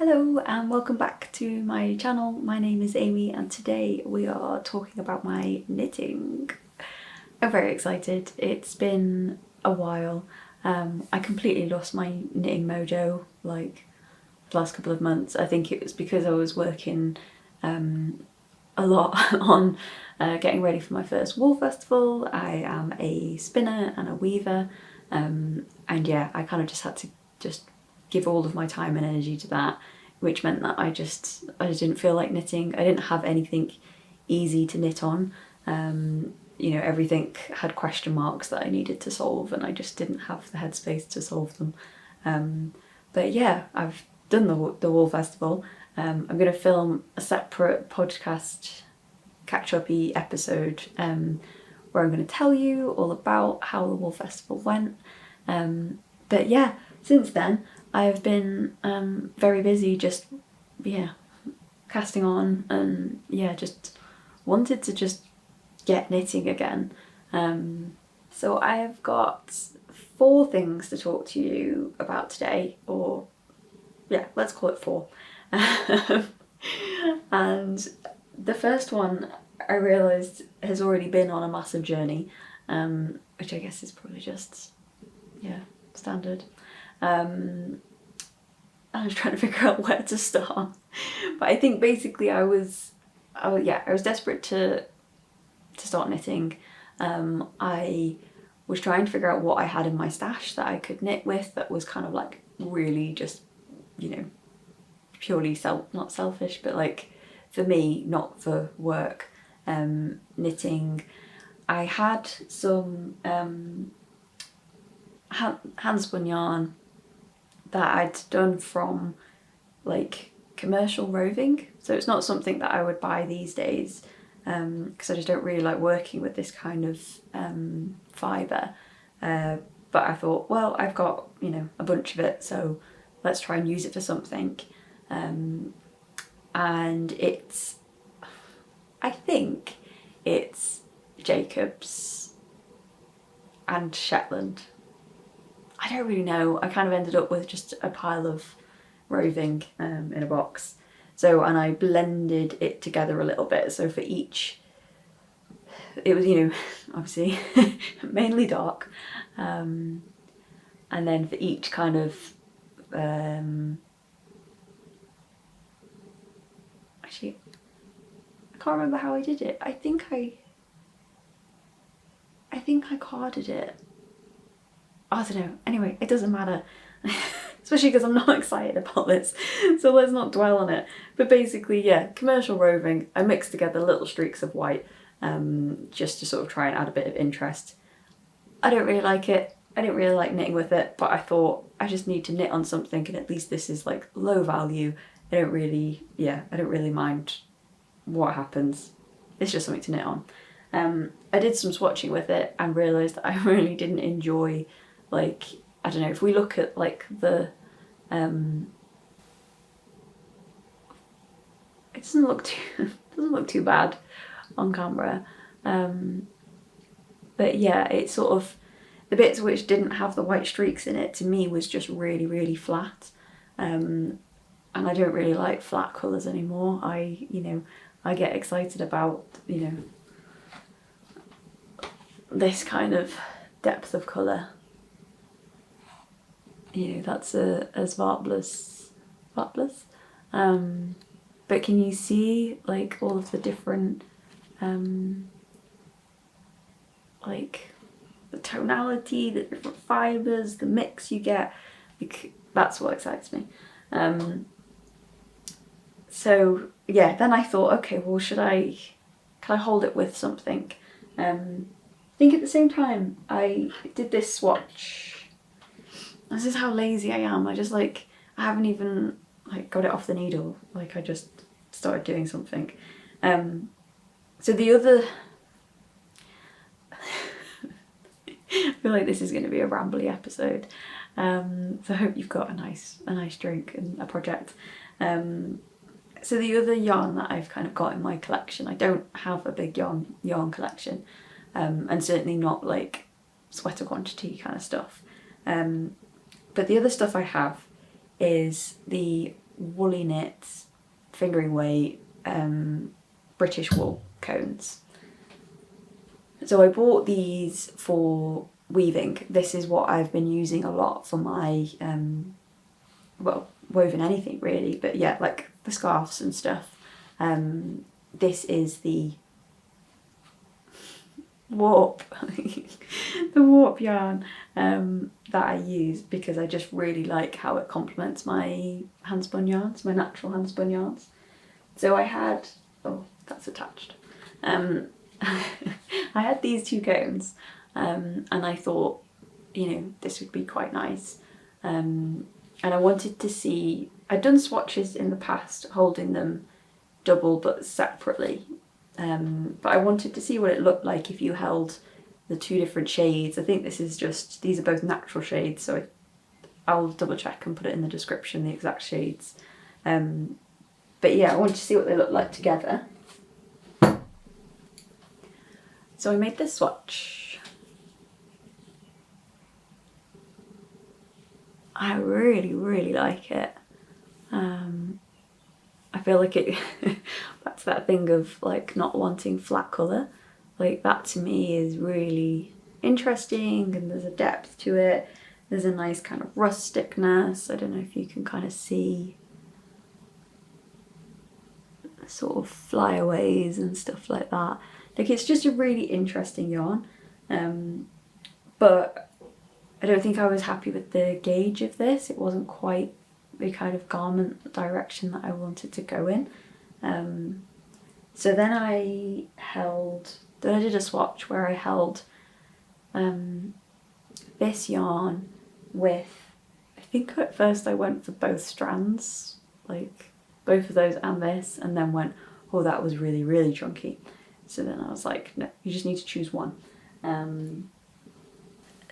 Hello and welcome back to my channel. My name is Amy and today we are talking about my knitting. I'm very excited. It's been a while. I completely lost my knitting mojo like the last couple of months. I think it was because I was working a lot on getting ready for my first wool festival. I am a spinner and a weaver and yeah, I kind of just had to give all of my time and energy to that, which meant that I just didn't feel like knitting. I didn't have anything easy to knit on. You know, everything had question marks that I needed to solve and I just didn't have the headspace to solve them. But yeah, I've done the wool festival. I'm going to film a separate podcast catch-up-y episode where I'm going to tell you all about how the wool festival went. But yeah, since then I've been very busy just, casting on and just wanted to just get knitting again. So I've got 4 things to talk to you about today, or yeah, let's call it 4. And the first one I realised has already been on a massive journey, which I guess is probably just, standard. I was trying to figure out where to start, but I think basically I was desperate to start knitting. I was trying to figure out what I had in my stash that I could knit with that was kind of like really just, purely not selfish, but like for me, not for work. Knitting. I had some handspun yarn that I'd done from like commercial roving, so it's not something that I would buy these days because I just don't really like working with this kind of fibre, but I thought, well, I've got a bunch of it, so let's try and use it for something. And I think it's Jacobs and Shetland. I don't really know. I kind of ended up with just a pile of roving in a box. And I blended it together a little bit. So for each, it was, obviously mainly dark. And then for each kind of, actually, I can't remember how I did it. I think I carded it. I don't know. Anyway, it doesn't matter. Especially because I'm not excited about this, so let's not dwell on it. But basically, yeah, commercial roving. I mixed together little streaks of white just to sort of try and add a bit of interest. I don't really like it. I didn't really like knitting with it, but I thought I just need to knit on something, and at least this is like low value. I don't really mind what happens. It's just something to knit on. I did some swatching with it and realised that I really didn't enjoy, like, I don't know, if we look at like the, it doesn't look too bad on camera, but yeah, it's sort of, the bits which didn't have the white streaks in it to me was just really, really flat, and I don't really like flat colours anymore. I get excited about, this kind of depth of colour. That's a Svartblus. But can you see like all of the different like the tonality, the different fibres, the mix you get? Like, that's what excites me. So yeah, then I thought, okay, well, can I hold it with something? I think at the same time I did this swatch. This is how lazy I am. I haven't even like got it off the needle. Like, I just started doing something. So the other, I feel like this is going to be a rambly episode. So I hope you've got a nice drink and a project. So the other yarn that I've kind of got in my collection, I don't have a big yarn collection, and certainly not like sweater quantity kind of stuff. But the other stuff I have is the woolly knits, fingering weight, British wool cones. So I bought these for weaving. This is what I've been using a lot for my, well, woven anything really, but yeah, like the scarves and stuff. This is the warp, the warp yarn that I use because I just really like how it complements my handspun yarns, my natural handspun yarns. So I had, oh, that's attached. I had these 2 cones, and I thought, you know, this would be quite nice. And I wanted to see, I'd done swatches in the past holding them double but separately, but I wanted to see what it looked like if you held the 2 different shades. I think this is just, these are both natural shades, so I'll double check and put it in the description, the exact shades. But yeah, I wanted to see what they look like together. So I made this swatch. I really like it. I feel like it, back to that thing of like not wanting flat colour, like that to me is really interesting, and there's a depth to it. There's a nice kind of rusticness. I don't know if you can kind of see sort of flyaways and stuff like that. Like, it's just a really interesting yarn, but I don't think I was happy with the gauge of this. It wasn't quite the kind of garment direction that I wanted to go in. So then I did a swatch where I held this yarn with, I think at first I went for both strands, like both of those and this, and then went, oh, that was really chunky. So then I was like, no, you just need to choose one.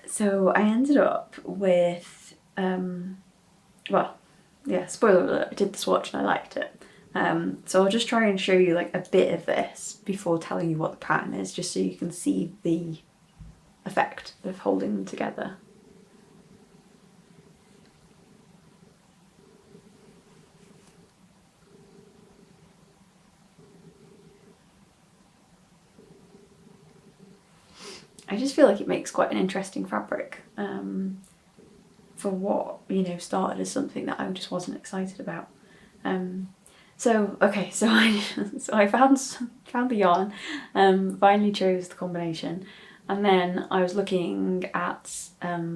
So I ended up with, well, yeah, spoiler alert, I did the swatch and I liked it. So I'll just try and show you like a bit of this before telling you what the pattern is, just so you can see the effect of holding them together. I just feel like it makes quite an interesting fabric for what, you know, started as something that I just wasn't excited about. So okay, so I found the yarn, finally chose the combination, and then I was looking at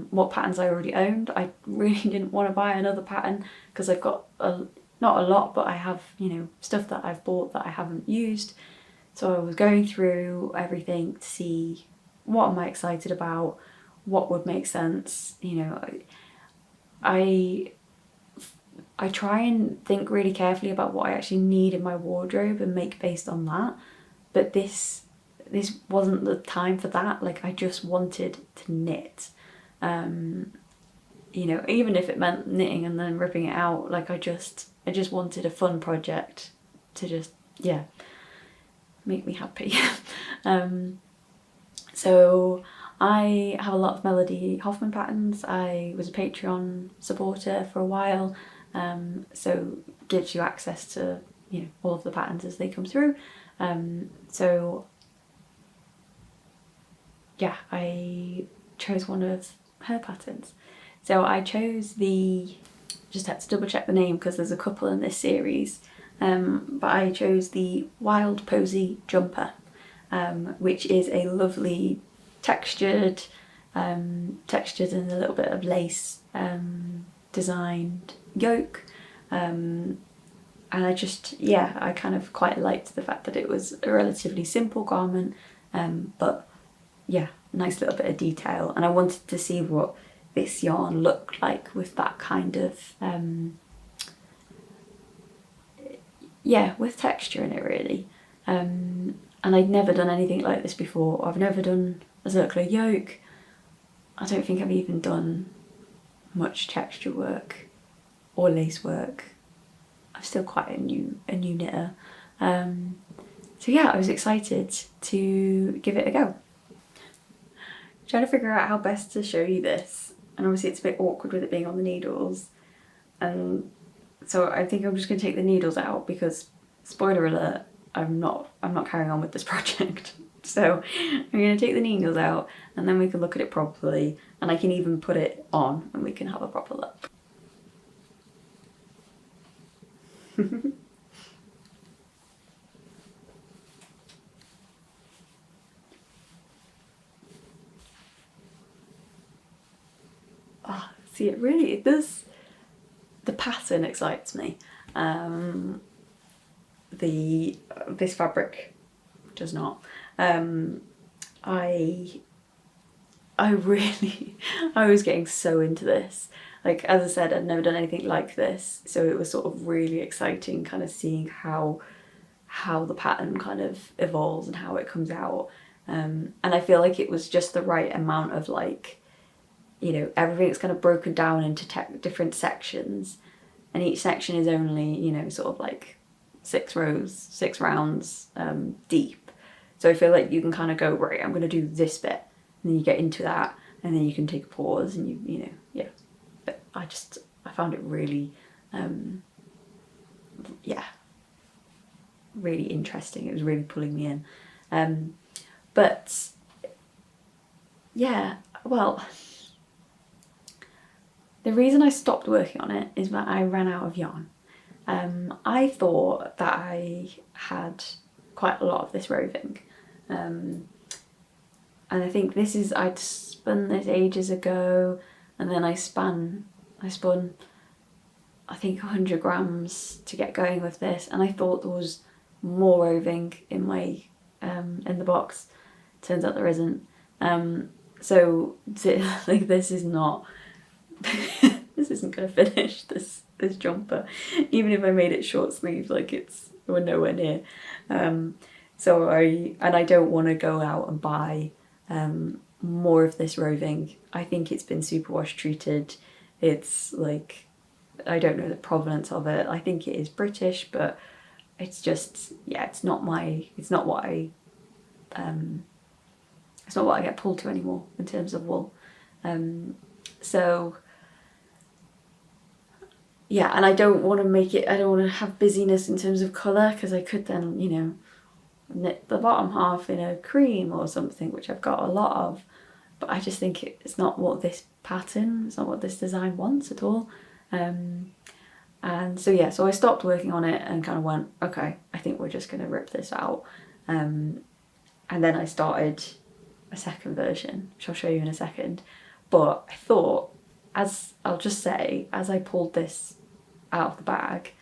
what patterns I already owned. I really didn't want to buy another pattern because I've got not a lot, but I have, you know, stuff that I've bought that I haven't used. So I was going through everything to see what am I excited about, what would make sense. You know, I try and think really carefully about what I actually need in my wardrobe and make based on that. But this wasn't the time for that. Like, I just wanted to knit. You know, even if it meant knitting and then ripping it out, like I just wanted a fun project to just, yeah, make me happy. So I have a lot of Melody Hoffmann patterns. I was a Patreon supporter for a while, so gives you access to, you know, all of the patterns as they come through. So yeah, I chose one of her patterns. So I chose just had to double check the name because there's a couple in this series, but I chose the Wild Posy Jumper, which is a lovely textured and a little bit of lace designed yoke, and I just, yeah, I kind of quite liked the fact that it was a relatively simple garment, but yeah, nice little bit of detail, and I wanted to see what this yarn looked like with that kind of yeah, with texture in it really. And I'd never done anything like this before. I've never done a circular yoke. I don't think I've even done much texture work or lace work. I'm still quite a new knitter. So yeah, I was excited to give it a go. Trying to figure out how best to show you this, and obviously it's a bit awkward with it being on the needles, and So I think I'm just going to take the needles out because, spoiler alert, I'm not carrying on with this project. So I'm going to take the needles out and then we can look at it properly, and I can even put it on and we can have a proper look. Oh, see, it does, the pattern excites me. This fabric does not. I really, I was getting so into this. Like, as I said, I'd never done anything like this, so it was sort of really exciting kind of seeing how the pattern kind of evolves and how it comes out. And I feel like it was just the right amount of, like, you know, everything's kind of broken down into different sections, and each section is only, you know, sort of like 6 rounds deep. So I feel like you can kind of go, right, I'm going to do this bit, and then you get into that, and then you can take a pause, and you know, yeah. But I found it really, yeah, really interesting. It was really pulling me in. But yeah, well, the reason I stopped working on it is that I ran out of yarn. I thought that I had quite a lot of this roving. And I think I'd spun this ages ago, and then I spun, I think 100 grams to get going with this, and I thought there was more roving in my, in the box. Turns out there isn't. So like, this is not, this isn't gonna finish this jumper. Even if I made it short sleeve, like, we're nowhere near. So I don't want to go out and buy more of this roving. I think it's been superwash treated. It's like, I don't know the provenance of it. I think it is British, but it's just, yeah, it's not what I get pulled to anymore in terms of wool. So yeah, and I don't want to have busyness in terms of colour, because I could then, you know, knit the bottom half in a cream or something, which I've got a lot of, but I just think it's not what this pattern, it's not what this design wants at all. And so yeah, so I stopped working on it and kind of went, okay, I think we're just going to rip this out. And then I started a second version, which I'll show you in a second. But I thought, as I'll just say, as I pulled this out of the bag,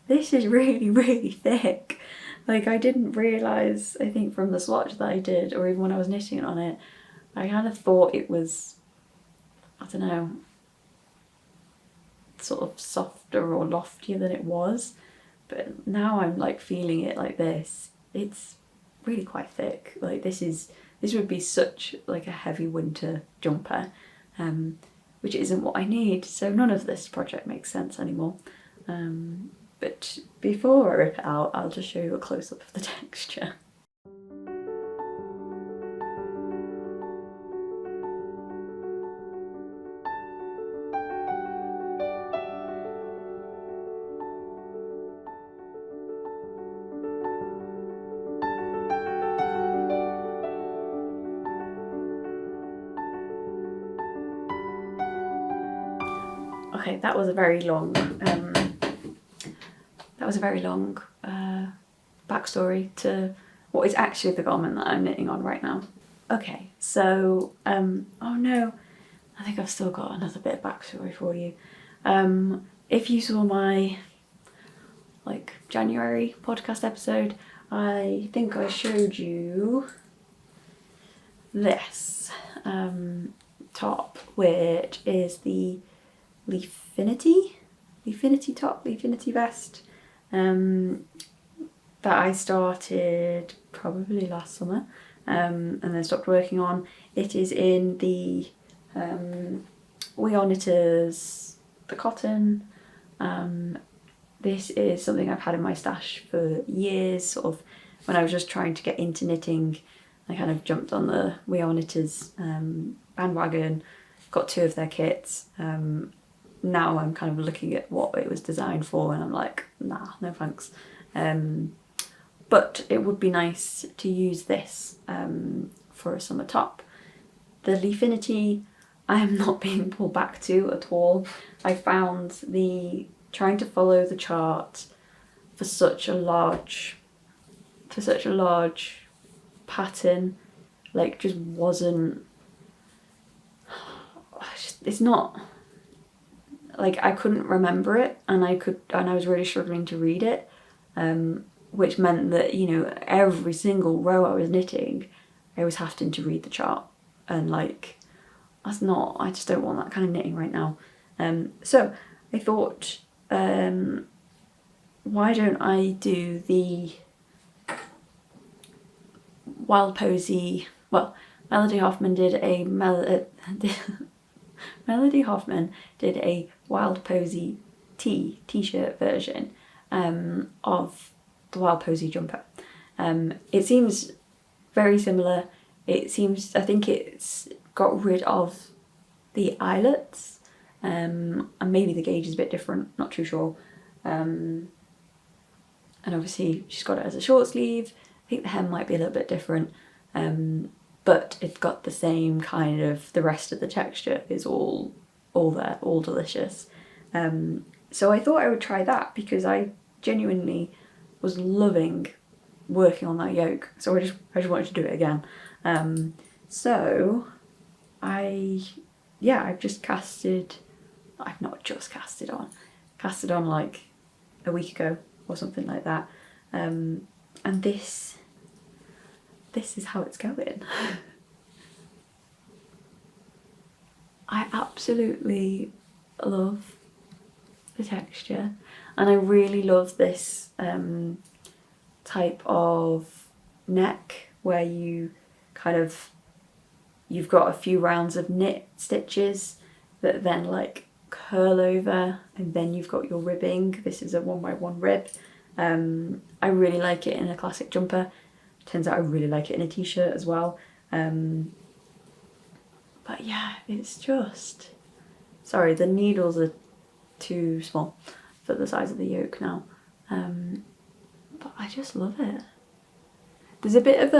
this is really, really thick. Like, I didn't realise, I think from the swatch that I did, or even when I was knitting on it, I kind of thought it was, I don't know, sort of softer or loftier than it was. But now I'm like feeling it like this. It's really quite thick. Like, this would be such like a heavy winter jumper, which isn't what I need. So none of this project makes sense anymore. But before I rip it out, I'll just show you a close-up of the texture. Okay, that was a very long backstory to what is actually the garment that I'm knitting on right now. Okay, so oh no, I think I've still got another bit of backstory for you. If you saw my like January podcast episode, I think I showed you this top, which is the Leafinity top, Leafinity vest, that I started probably last summer, and then stopped working on. It is in the We Are Knitters, the cotton. This is something I've had in my stash for years. Sort of when I was just trying to get into knitting, I kind of jumped on the We Are Knitters bandwagon, got 2 of their kits. now I'm kind of looking at what it was designed for and I'm like, nah, no thanks. But it would be nice to use this for a summer top. The Leafinity I am not being pulled back to at all. I found trying to follow the chart for such a large pattern, like, just wasn't, it's not, like, I couldn't remember it, and I was really struggling to read it, which meant that, you know, every single row I was knitting, I was having to read the chart, and like, I just don't want that kind of knitting right now. So I thought, why don't I do the Wild Posy, well, Melody Hoffmann did a Melody Hoffmann did a Wild Posy t-shirt version of the Wild Posy jumper. It seems very similar. I think it's got rid of the eyelets, and maybe the gauge is a bit different, not too sure. And obviously she's got it as a short sleeve. I think the hem might be a little bit different, but it's got the same kind of, the rest of the texture is all there, all delicious. So I thought I would try that because I genuinely was loving working on that yoke, so I just wanted to do it again. So I've just casted, I've not just casted on like a week ago or something like that, and this is how it's going. I absolutely love the texture, and I really love this type of neck where you've got a few rounds of knit stitches that then like curl over, and then you've got your ribbing. This is a 1x1 rib. I really like it in a classic jumper. Turns out I really like it in a t-shirt as well. But yeah, it's just, sorry, the needles are too small for the size of the yoke now. But I just love it. There's a bit of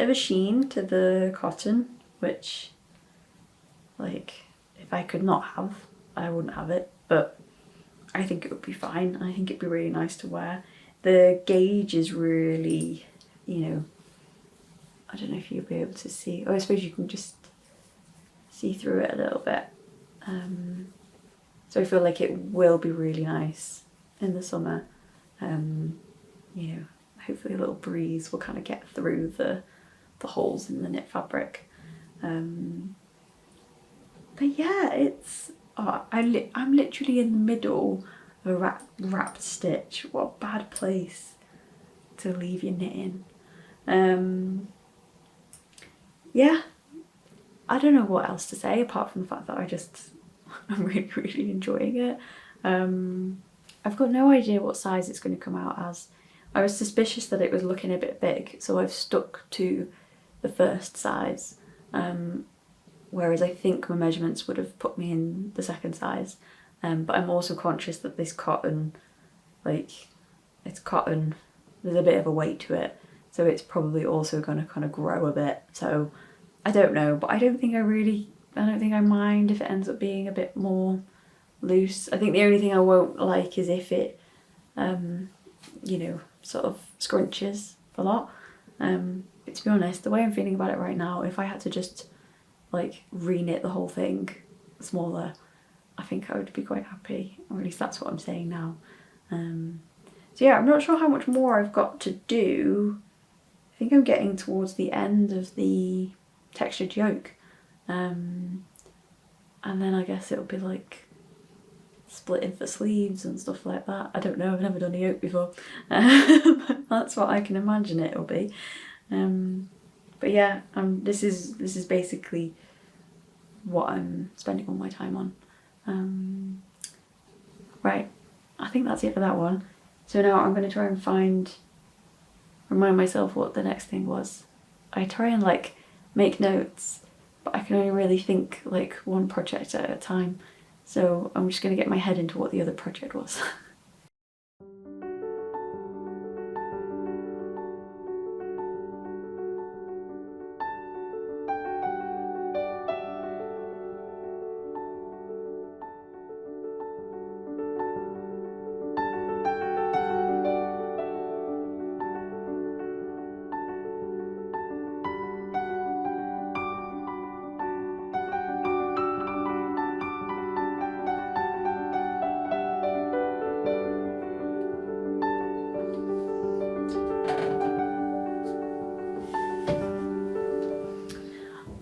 a sheen to the cotton, which, like, if I could not have, I wouldn't have it, but I think it would be fine. I think it'd be really nice to wear. The gauge is really, you know, I don't know if you'll be able to see, oh, I suppose you can just see through it a little bit. So I feel like it will be really nice in the summer. You know, hopefully a little breeze will kind of get through the holes in the knit fabric. But yeah, it's, I'm literally in the middle of a wrapped stitch. What a bad place to leave your knitting. Yeah, I don't know what else to say apart from the fact that I'm really, really enjoying it. I've got no idea what size it's going to come out as. I was suspicious that it was looking a bit big, so I've stuck to the first size, whereas I think my measurements would have put me in the second size. But I'm also conscious that this cotton, like, it's cotton, there's a bit of a weight to it, so it's probably also going to kind of grow a bit. So I don't know, but I don't think I mind if it ends up being a bit more loose. I think the only thing I won't like is if it, you know, sort of scrunches a lot. But to be honest, the way I'm feeling about it right now, if I had to just like re-knit the whole thing smaller, I think I would be quite happy, or at least that's what I'm saying now. So yeah, I'm not sure how much more I've got to do. I think I'm getting towards the end of the textured yoke, and then I guess it'll be like splitting for sleeves and stuff like that. I don't know, I've never done a yoke before. That's what I can imagine it'll be. But yeah, this is basically what I'm spending all my time on. Right, I think that's it for that one. So now I'm going to try and remind myself what the next thing was. I try and like make notes, but I can only really think like one project at a time. So I'm just going to get my head into what the other project was.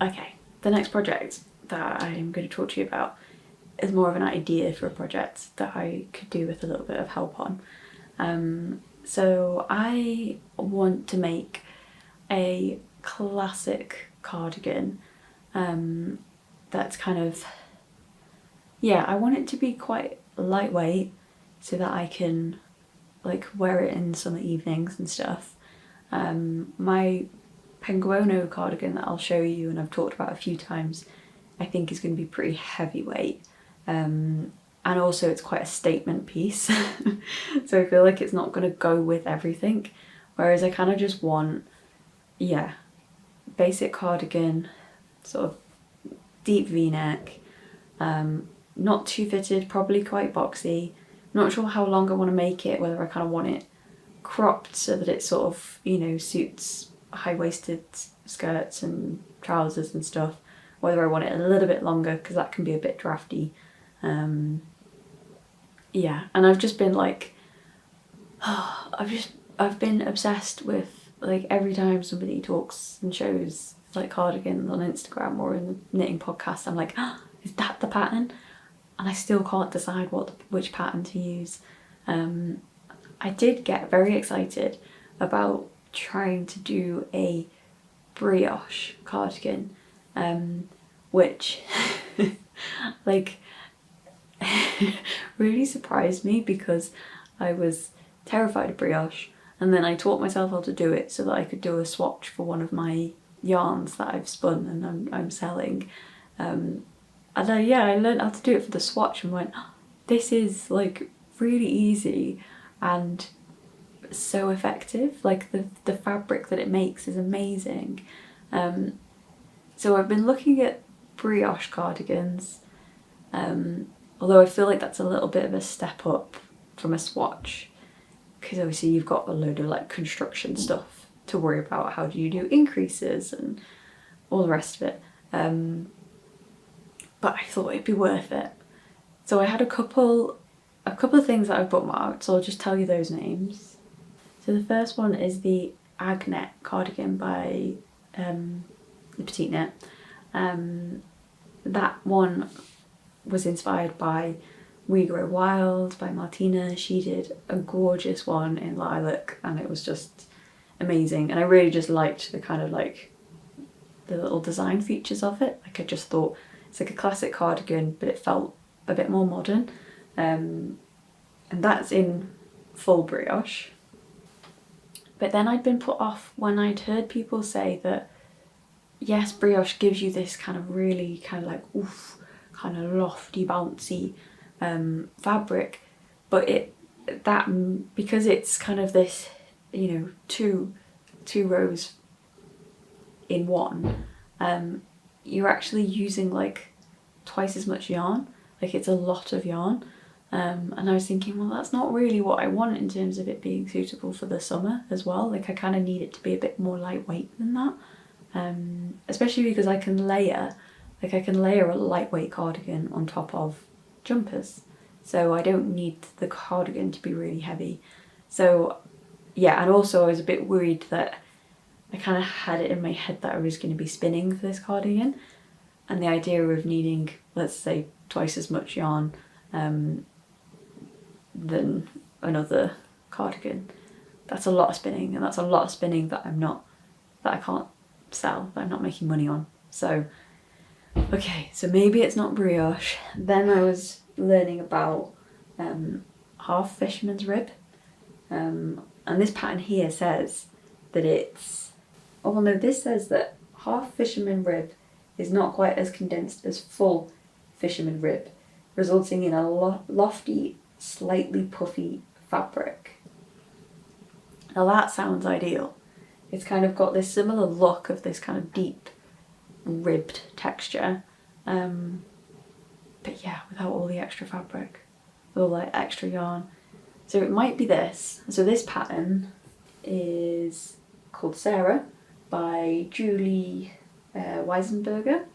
Okay, the next project that I'm going to talk to you about is more of an idea for a project that I could do with a little bit of help on. So I want to make a classic cardigan that's kind of, yeah, I want it to be quite lightweight so that I can like wear it in summer evenings and stuff. My Penguono cardigan that I'll show you and I've talked about a few times, I think is going to be pretty heavyweight. And also it's quite a statement piece. So I feel like it's not going to go with everything. Whereas I kind of just want, yeah, basic cardigan, sort of deep v-neck, not too fitted, probably quite boxy. Not sure how long I want to make it, whether I kind of want it cropped so that it sort of, you know, suits high-waisted skirts and trousers and stuff, whether I want it a little bit longer because that can be a bit drafty. Yeah, and I've just been like, I've been obsessed with, like, every time somebody talks and shows like cardigans on Instagram or in the knitting podcast, I'm like, is that the pattern? And I still can't decide which pattern to use. I did get very excited about trying to do a brioche cardigan, which like really surprised me because I was terrified of brioche, and then I taught myself how to do it so that I could do a swatch for one of my yarns that I've spun and I'm selling. And I learned how to do it for the swatch and went, this is like really easy and so effective. Like the fabric that it makes is amazing. So I've been looking at brioche cardigans, although I feel like that's a little bit of a step up from a swatch because obviously you've got a load of like construction stuff to worry about. How do you do increases and all the rest of it? But I thought it'd be worth it. So I had a couple of things that I've bookmarked, so I'll just tell you those names. So the first one is the Agnete cardigan by the Petite Knit. That one was inspired by We Grow Wild by Martina. She did a gorgeous one in lilac and it was just amazing, and I really just liked the kind of like the little design features of it. Like I just thought it's like a classic cardigan but it felt a bit more modern, and that's in full brioche. But then I'd been put off when I'd heard people say that yes, brioche gives you this kind of really kind of like oof, kind of lofty, bouncy fabric, but because it's kind of this, you know, two rows in one, you're actually using like twice as much yarn. Like it's a lot of yarn. And I was thinking, well, that's not really what I want in terms of it being suitable for the summer as well. Like I kind of need it to be a bit more lightweight than that. Especially because I can layer a lightweight cardigan on top of jumpers. So I don't need the cardigan to be really heavy. So yeah, and also I was a bit worried that I kind of had it in my head that I was going to be spinning for this cardigan, and the idea of needing, let's say, twice as much yarn than another cardigan, that's a lot of spinning, and that's a lot of spinning that I can't sell, that I'm not making money on. So okay, so maybe it's not brioche. Then I was learning about half fisherman's rib, and this pattern here says that it's, oh well no, this says that half fisherman rib is not quite as condensed as full fisherman rib. resulting in a lofty, slightly puffy fabric. Now that sounds ideal. It's kind of got this similar look of this kind of deep ribbed texture, but yeah, without all the extra fabric, all like extra yarn. So it might be this. So this pattern is called Sarah by Julie Weisenberger,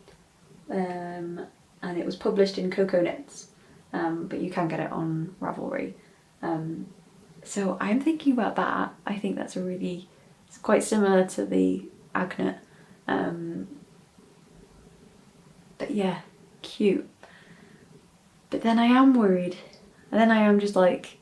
and it was published in Cocoa Knits, but you can get it on Ravelry. So I'm thinking about that. I think that's it's quite similar to the Agnete, but yeah, cute. But then I am worried, and then I am just like,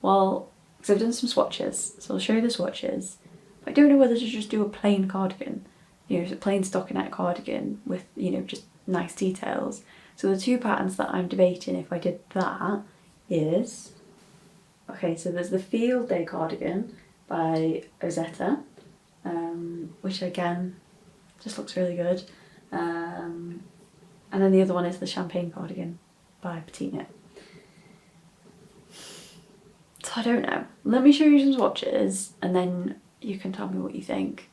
well, because I've done some swatches, so I'll show you the swatches. I don't know whether to just do a plain cardigan, you know, a plain stockinette cardigan with, you know, just nice details. So the two patterns that I'm debating if I did that is, okay, so there's the Field Day cardigan by Ozetta, which again just looks really good. And then the other one is the Champagne cardigan by Petite Knit. So I don't know. Let me show you some swatches and then you can tell me what you think.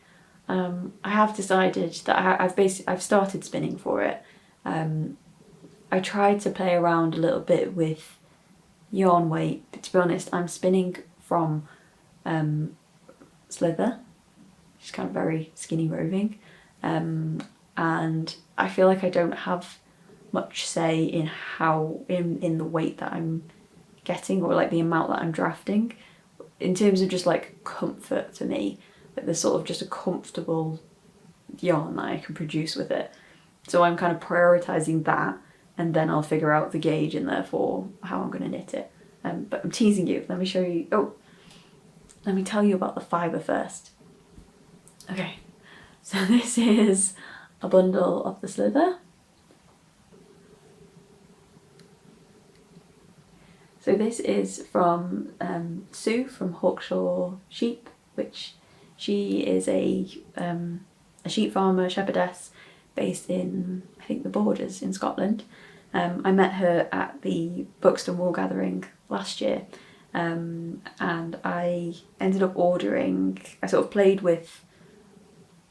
I have decided that I've started spinning for it. I tried to play around a little bit with yarn weight, but to be honest, I'm spinning from Slither, which is kind of very skinny roving, and I feel like I don't have much say in in the weight that I'm getting, or like the amount that I'm drafting, in terms of just like comfort to me. Like there's sort of just a comfortable yarn that I can produce with it. So I'm kind of prioritising that, and then I'll figure out the gauge and therefore how I'm going to knit it. But I'm teasing you. Let me show you. Oh, let me tell you about the fibre first. Okay, so this is a bundle of the Slither. So this is from Sue from Hawkshaw Sheep, which she is a sheep farmer, shepherdess, based in, I think, the Borders in Scotland. I met her at the Buxton Wool Gathering last year, and I ended up ordering, I sort of played with,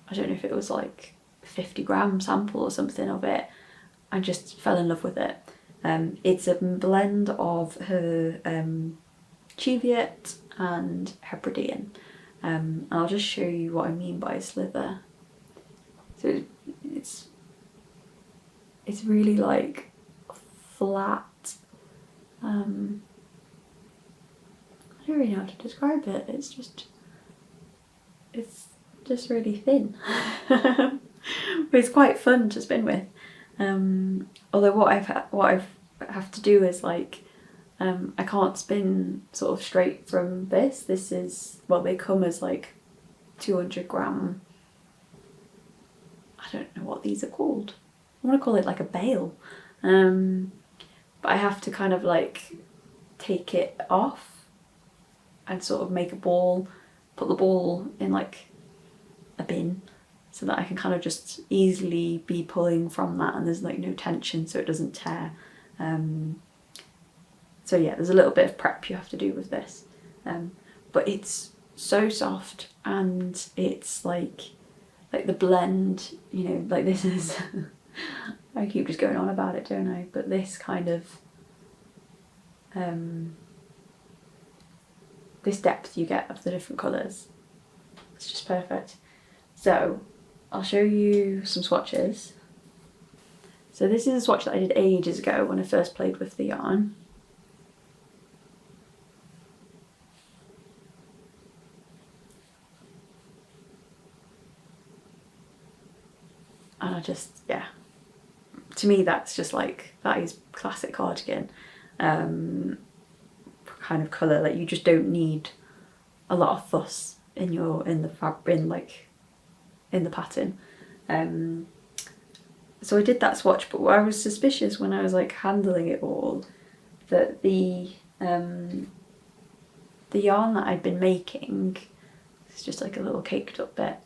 I don't know if it was like 50-gram sample or something of it, and just fell in love with it. It's a blend of her Cheviot and Hebridean. I'll just show you what I mean by Slither. So it's really like flat. I don't really know how to describe it. It's just really thin. But it's quite fun to spin with. Although what I have to do is like, I can't spin sort of straight from this. This is, well, they come as like 200-gram, I don't know what these are called. I want to call it like a bale. But I have to kind of like take it off and sort of make a ball, put the ball in like a bin, so that I can kind of just easily be pulling from that and there's like no tension, so it doesn't tear. So yeah, there's a little bit of prep you have to do with this, but it's so soft, and it's like the blend, you know, like this is I keep just going on about it, don't I? But this kind of this depth you get of the different colours, it's just perfect. So I'll show you some swatches. So this is a swatch that I did ages ago when I first played with the yarn. And I just, yeah, to me that's just like, that is classic cardigan kind of colour. Like you just don't need a lot of fuss in the pattern. So I did that swatch, but I was suspicious when I was like handling it all that the yarn that I'd been making, it's just like a little caked up bit.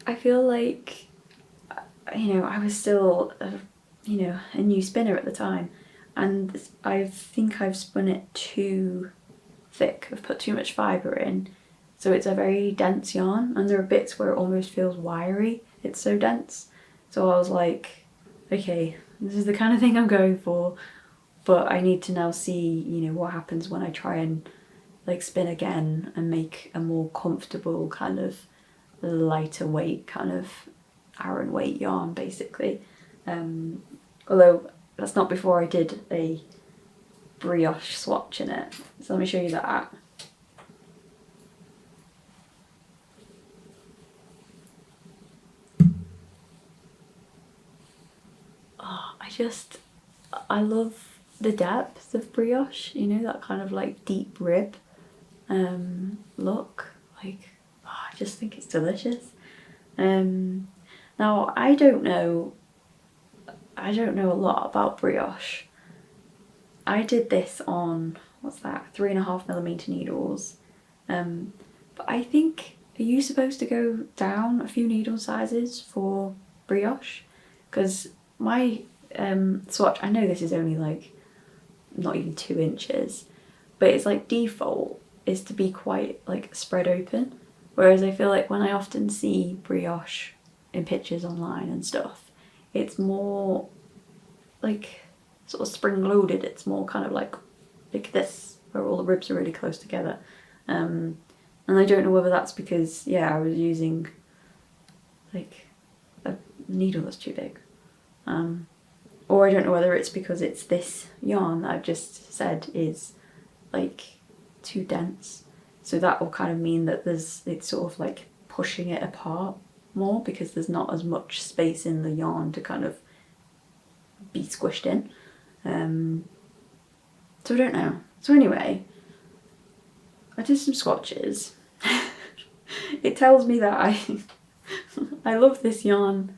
I feel like you know, I was still, you know, a new spinner at the time, and I think I've spun it too thick. I've put too much fibre in, so it's a very dense yarn, and there are bits where it almost feels wiry. It's so dense. So I was like, okay, this is the kind of thing I'm going for, but I need to now see, you know, what happens when I try and like spin again and make a more comfortable kind of lighter weight kind of Aran weight yarn basically. Although that's not before I did a brioche swatch in it. So let me show you that. Oh, I love the depth of brioche, you know, that kind of like deep rib look. Like, oh, I just think it's delicious. Now I don't know a lot about brioche. I did this on, what's that, 3.5mm needles. But I think, are you supposed to go down a few needle sizes for brioche? Because my swatch, I know this is only like not even 2 inches, but it's like default is to be quite like spread open. Whereas I feel like when I often see brioche in pictures online and stuff, it's more like sort of spring loaded. It's more kind of like this, where all the ribs are really close together. And I don't know whether that's because, yeah, I was using like a needle that's too big. Or I don't know whether it's because it's this yarn that I've just said is like too dense. So that will kind of mean that it's sort of like pushing it apart more because there's not as much space in the yarn to kind of be squished in. So I don't know. So anyway, I did some swatches. It tells me that I love this yarn,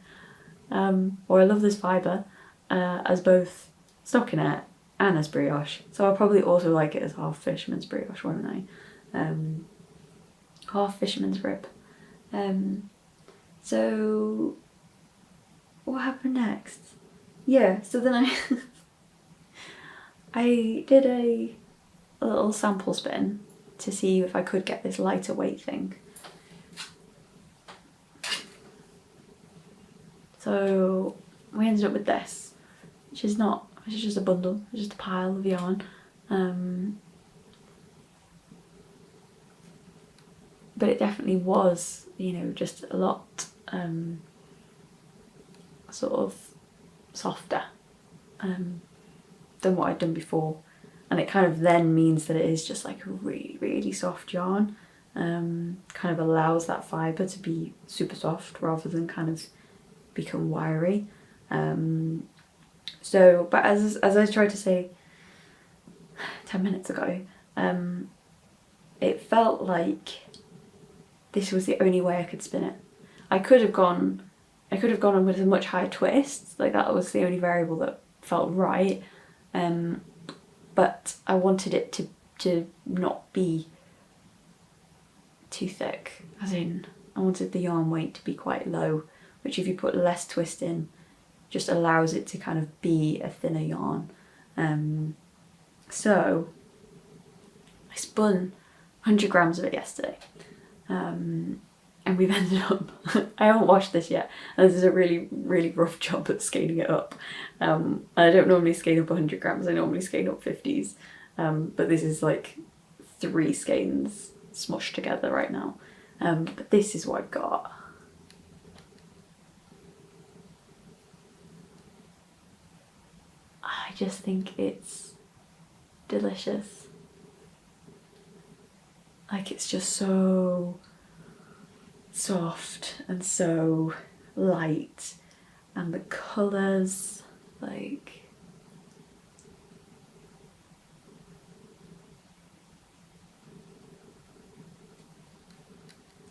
or I love this fibre as both stockinette and as brioche. So I'll probably also like it as half fisherman's brioche, won't I? Half fisherman's rib. So what happened next? Yeah, so then I did a little sample spin to see if I could get this lighter weight thing. So we ended up with this, which is just a bundle, it's just a pile of yarn. But it definitely was, you know, just a lot sort of softer than what I'd done before. And it kind of then means that it is just like a really, really soft yarn. Kind of allows that fibre to be super soft rather than kind of become wiry. So, but as I tried to say 10 minutes ago, it felt like this was the only way I could spin it. I could have gone on with a much higher twist, like that was the only variable that felt right. But I wanted it to not be too thick, as in I wanted the yarn weight to be quite low, which if you put less twist in, just allows it to kind of be a thinner yarn. So I spun 100 grams of it yesterday. And we've ended up, I haven't washed this yet, and this is a really, really rough job at scaling it up. I don't normally scale up 100 grams, I normally scale up 50s, but this is like 3 skeins smushed together right now. But this is what I've got. I just think it's delicious. Like, it's just so soft and so light, and the colours, like,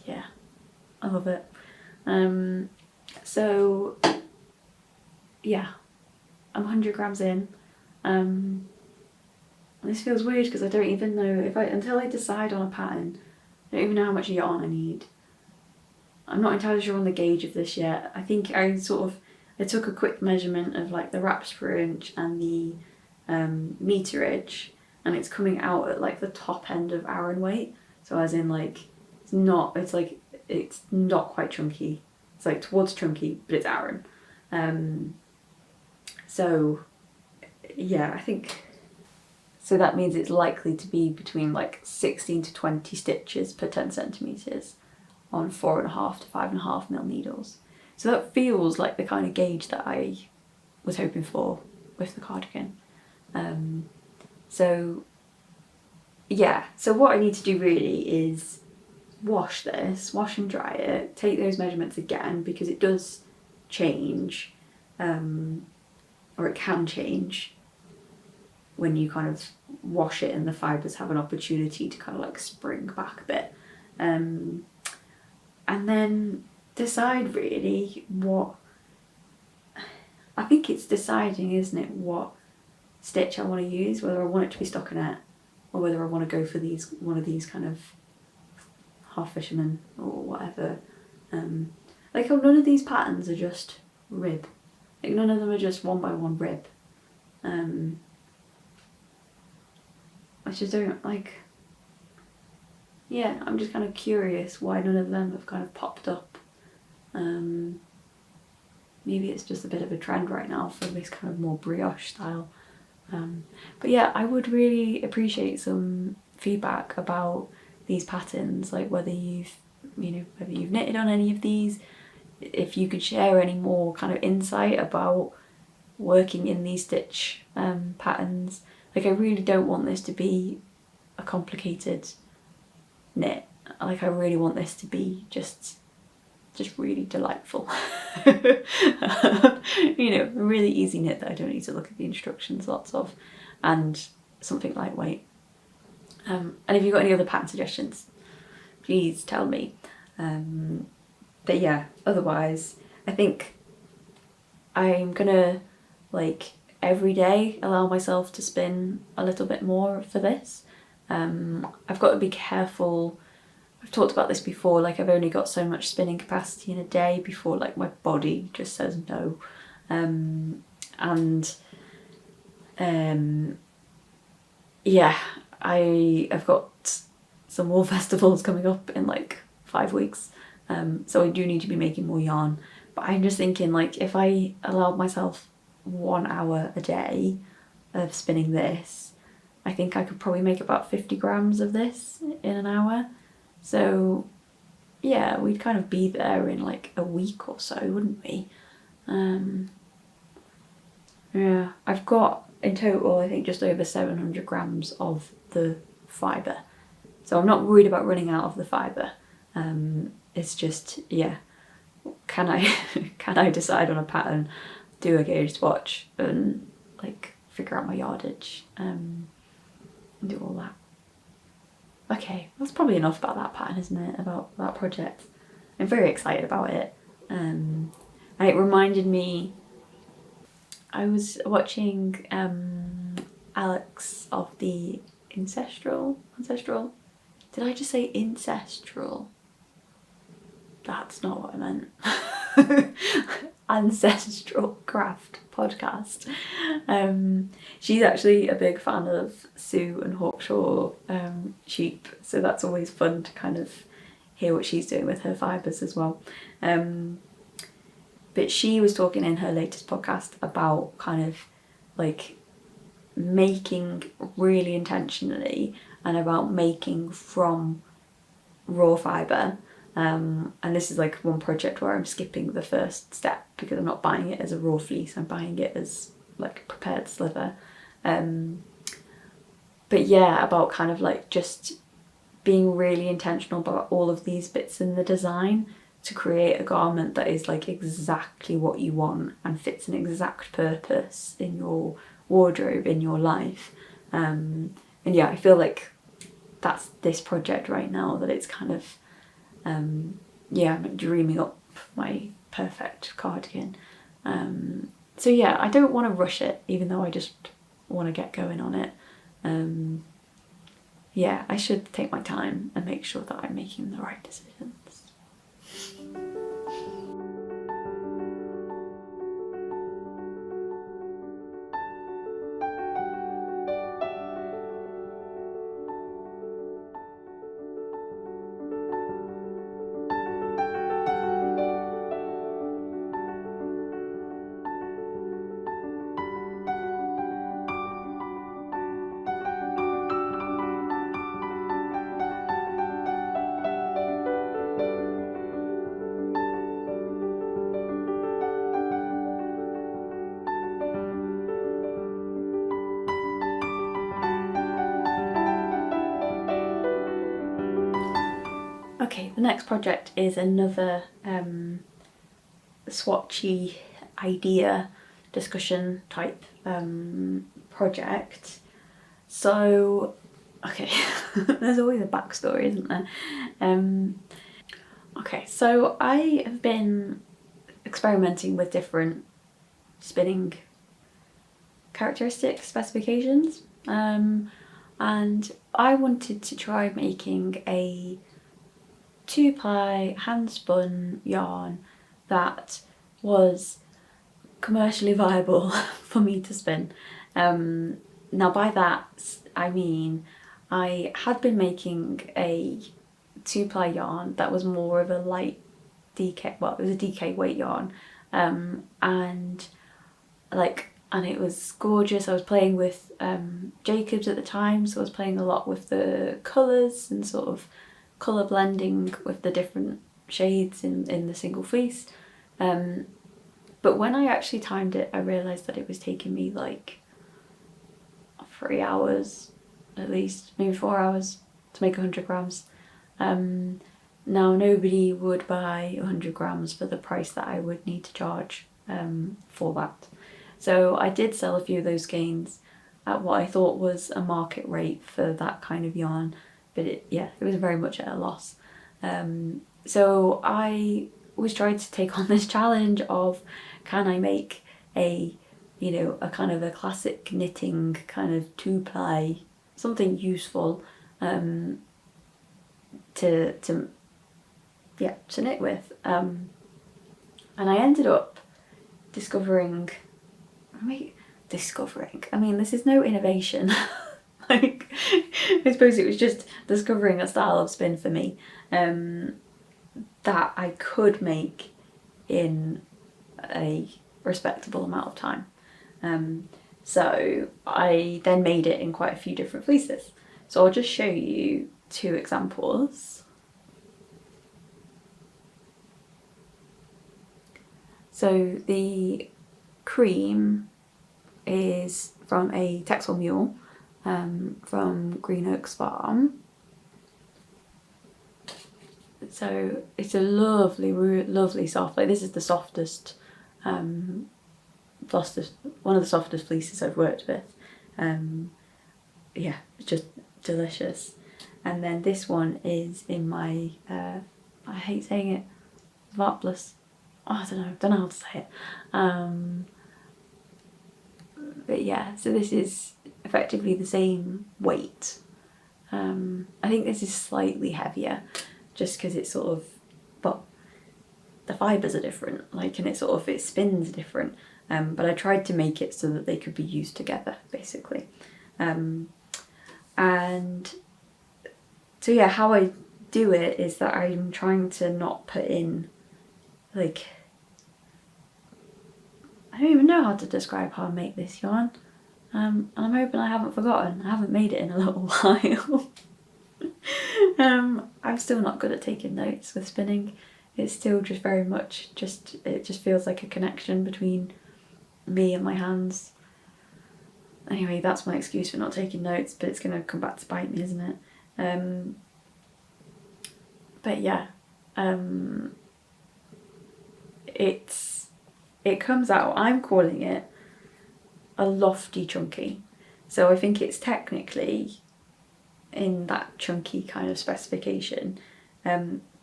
yeah, I love it. So yeah, I'm 100 grams in. This feels weird because I don't even know until I decide on a pattern, I don't even know how much yarn I need. I'm not entirely sure on the gauge of this yet. I think I sort of I took a quick measurement of like the wraps per inch and the meterage, and it's coming out at like the top end of Aran weight. So as in like, it's not quite chunky. It's like towards chunky, but it's Aran. So yeah, I think, so that means it's likely to be between like 16 to 20 stitches per 10 centimetres on 4.5 to 5.5 mil needles. So that feels like the kind of gauge that I was hoping for with the cardigan. So yeah, so what I need to do really is wash and dry it, take those measurements again, because it does change, or it can change when you kind of wash it and the fibres have an opportunity to kind of like spring back a bit. And then decide really what, I think it's deciding, isn't it, what stitch I want to use, whether I want it to be stockinette or whether I want to go for one of these kind of half fisherman or whatever. Like how none of these patterns are just rib. Like none of them are just 1x1 rib. I just don't like, yeah, I'm just kind of curious why none of them have kind of popped up. Maybe it's just a bit of a trend right now for this kind of more brioche style. But yeah, I would really appreciate some feedback about these patterns, like whether you've knitted on any of these, if you could share any more kind of insight about working in these stitch patterns. Like I really don't want this to be a complicated knit. Like I really want this to be just really delightful. You know, a really easy knit that I don't need to look at the instructions lots of, and something lightweight. And if you've got any other pattern suggestions, please tell me. But yeah, otherwise I think I'm gonna like every day allow myself to spin a little bit more for this. I've got to be careful. I've talked about this before, like I've only got so much spinning capacity in a day before like my body just says no. Yeah, I've got some wool festivals coming up in like 5 weeks, so I do need to be making more yarn. But I'm just thinking, like, if I allowed myself 1 hour a day of spinning this, I think I could probably make about 50 grams of this in an hour. So yeah, we'd kind of be there in like a week or so, wouldn't we? Yeah, I've got in total I think just over 700 grams of the fibre, so I'm not worried about running out of the fibre. It's just, yeah, can I decide on a pattern, do a gauge swatch and like figure out my yardage, and do all that. Okay, that's probably enough about that pattern, isn't it? About that project. I'm very excited about it. And it reminded me, I was watching Alex of the Ancestral? Did I just say incestral? That's not what I meant. Ancestral Craft podcast. She's actually a big fan of Sue and Hawkshaw sheep, so that's always fun to kind of hear what she's doing with her fibres as well. But she was talking in her latest podcast about kind of like making really intentionally and about making from raw fibre. And this is like one project where I'm skipping the first step because I'm not buying it as a raw fleece, I'm buying it as like prepared sliver. But yeah, about kind of like just being really intentional about all of these bits in the design to create a garment that is like exactly what you want and fits an exact purpose in your wardrobe, in your life. And yeah, I feel like that's this project right now, that it's kind of yeah, I'm dreaming up my perfect cardigan. So yeah, I don't want to rush it, even though I just want to get going on it. Yeah, I should take my time and make sure that I'm making the right decisions. Okay, the next project is another swatchy idea discussion type project. So, okay, there's always a backstory, isn't there? Okay, so I have been experimenting with different spinning characteristics, specifications, and I wanted to try making a 2-ply hand-spun yarn that was commercially viable for me to spin. Now by that I mean I had been making a 2-ply yarn that was more of a light DK, well it was a DK weight yarn, and it was gorgeous. I was playing with Jacobs at the time, so I was playing a lot with the colours and sort of colour blending with the different shades in the single fleece. But when I actually timed it, I realised that it was taking me like 3 hours at least, maybe 4 hours to make 100 grams. Now nobody would buy 100 grams for the price that I would need to charge for that. So I did sell a few of those skeins at what I thought was a market rate for that kind of yarn, but it was very much at a loss. So I was trying to take on this challenge of, can I make a kind of a classic knitting kind of 2-ply, something useful to knit with, and I ended up discovering, I mean this is no innovation, like I suppose it was just discovering a style of spin for me that I could make in a respectable amount of time. So I then made it in quite a few different fleeces. So I'll just show you 2 examples. So the cream is from a textile mule from Green Oaks Farm. So it's a lovely soft, like this is the softest, one of the softest fleeces I've worked with. Yeah, it's just delicious. And then this one is in my, I hate saying it, Varpless. Oh, I don't know how to say it. But yeah, so this is effectively the same weight. I think this is slightly heavier just because it's sort of, well, the fibres are different, like, and it spins different. But I tried to make it so that they could be used together, basically. And so yeah, how I do it is that I'm trying to not put in, like, I don't even know how to describe how I make this yarn. And I'm hoping I haven't forgotten. I haven't made it in a little while. I'm still not good at taking notes with spinning. It's still just very much it just feels like a connection between me and my hands. Anyway, that's my excuse for not taking notes, but it's gonna come back to bite me, isn't it? But yeah, it comes out, I'm calling it a lofty chunky. So I think it's technically in that chunky kind of specification,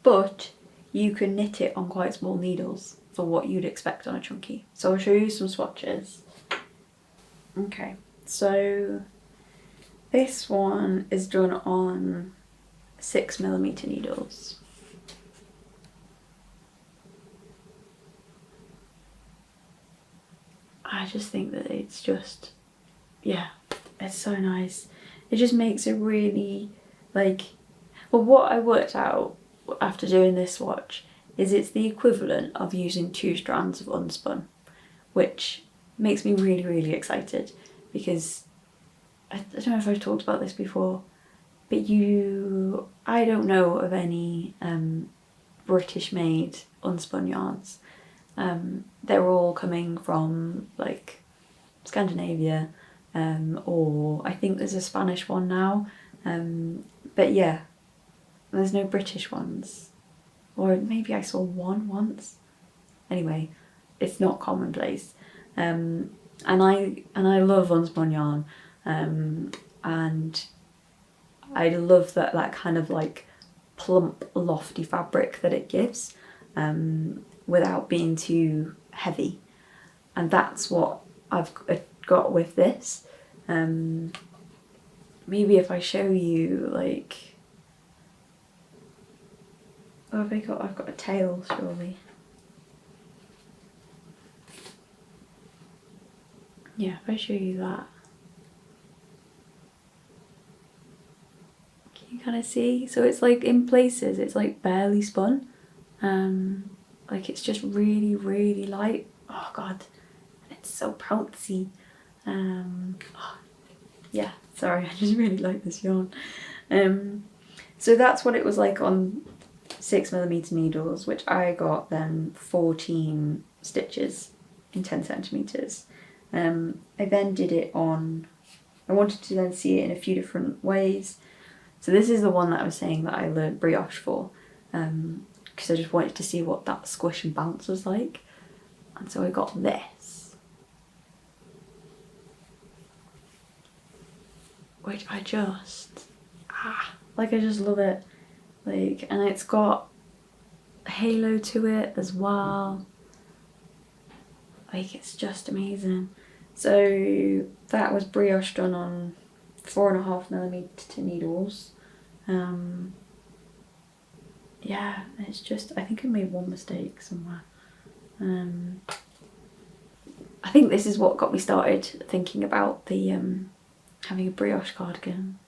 but you can knit it on quite small needles for what you'd expect on a chunky. So I'll show you some swatches. Okay, so this one is done on 6mm needles. I just think that it's just, yeah, it's so nice. It just makes it really, like, well, what I worked out after doing this swatch is it's the equivalent of using 2 strands of unspun, which makes me really, really excited because I don't know if I've talked about this before, but I don't know of any British made unspun yarns. They're all coming from like Scandinavia, or I think there's a Spanish one now, but yeah, There's no British ones. Or maybe I saw one once. Anyway, it's not commonplace. And I love unspun yarn. And I love that kind of like plump, lofty fabric that it gives, without being too heavy. And that's what I've got with this. Maybe if I show you, like, oh, I've got a tail, surely. Yeah, if I show you that. Can you kind of see? So it's like, in places, it's like barely spun. Like it's just really, really light. Oh God, it's so bouncy. Yeah, sorry, I just really like this yarn. So that's what it was like on 6mm needles, which I got then 14 stitches in 10 centimeters. I then did it on, I wanted to then see it in a few different ways. So this is the one that I was saying that I learned brioche for, because I just wanted to see what that squish and bounce was like. And so I got this, which I just, like, I just love it. Like, and it's got a halo to it as well. Like, it's just amazing. So that was brioche done on 4.5mm needles. Yeah, it's just, I think I made one mistake somewhere. I think this is what got me started thinking about the having a brioche cardigan.